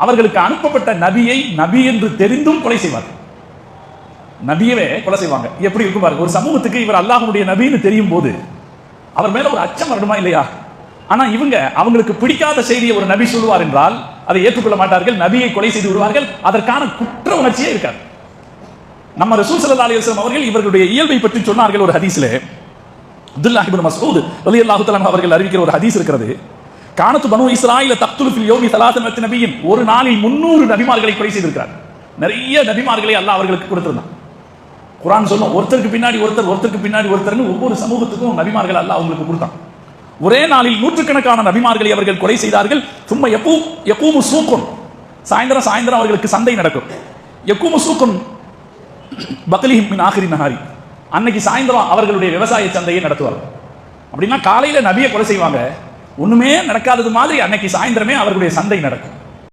அவர்களுக்கு அனுப்பப்பட்ட நபியை நபி என்று தெரிந்தும் கொலை செய்வார்கள். நபியவே கொலை செய்வாங்க. எப்படி இருக்கும் பாருங்க. ஒரு சமூகத்துக்கு இவர் அல்லாஹ்வுடைய நபின்னு தெரியும் போது அவர் மேல ஒரு அச்சம் வரணுமா இல்லையா? ஆனா இவங்க அவங்களுக்கு பிடிக்காத செய்தியை ஒரு நபி சொல்லுவார் என்றால் அதை ஏற்றுக்கொள்ள மாட்டார்கள், நபியை கொலை செய்து விடுவார்கள். அதற்கான குற்ற உணர்ச்சியே இருக்காது. நம்ம ரசூல் ஸல்லல்லாஹு அலைஹி வஸல்லம் அவர்கள் இவர்களுடைய இயல்பை பற்றி சொன்னார்கள். ஒரு ஹதீஸிலே அப்துல்லாஹ் இப்னு மஸ்ஊத் ரலியல்லாஹு தஆலா அவர்கள் அறிவிக்கிற ஒரு ஹதீஸ் இருக்கிறது. கானத்து பனு இஸ்ராயீல தக்துலு ஃபில் யௌமி 300 நபியின், ஒரு நாளில் 300 நபிமார்களை கொலை செய்திருக்கிறார். நிறைய நபிமார்களை அல்லாஹ் அவர்களுக்கு கொடுத்திருந்தான். குர்ஆன் சொல்லும் ஒருத்தருக்கு பின்னாடி ஒருத்தர், ஒருத்தருக்கு பின்னாடி ஒருத்தர்னு ஒவ்வொரு சமூகத்துக்கும் நபிமார்கள் அல்லாஹ் அவங்களுக்கு கொடுத்தான். ஒரே நாளில் நூற்றுக்கணக்கான நபிமார்களை அவர்கள் கொலை செய்தார்கள். சும்மா யகூமு சூக்குன், சாயந்தரம் அவர்களுக்கு சந்தை நடக்கும். யகூமு சூக்குன் பக்லிஹிம் மின் ஆகிரி நஹாரி, அன்னைக்கு சாயந்தரம் அவர்களுடைய விவசாய சந்தையை நடத்துவார்கள். அப்படின்னா காலையில நபியை கொலை செய்வாங்க, ஒண்ணுமே நடக்காதது மாதிரி அன்னைக்கு சாயந்தரமே அவர்களுடைய சந்தை நடக்கும்.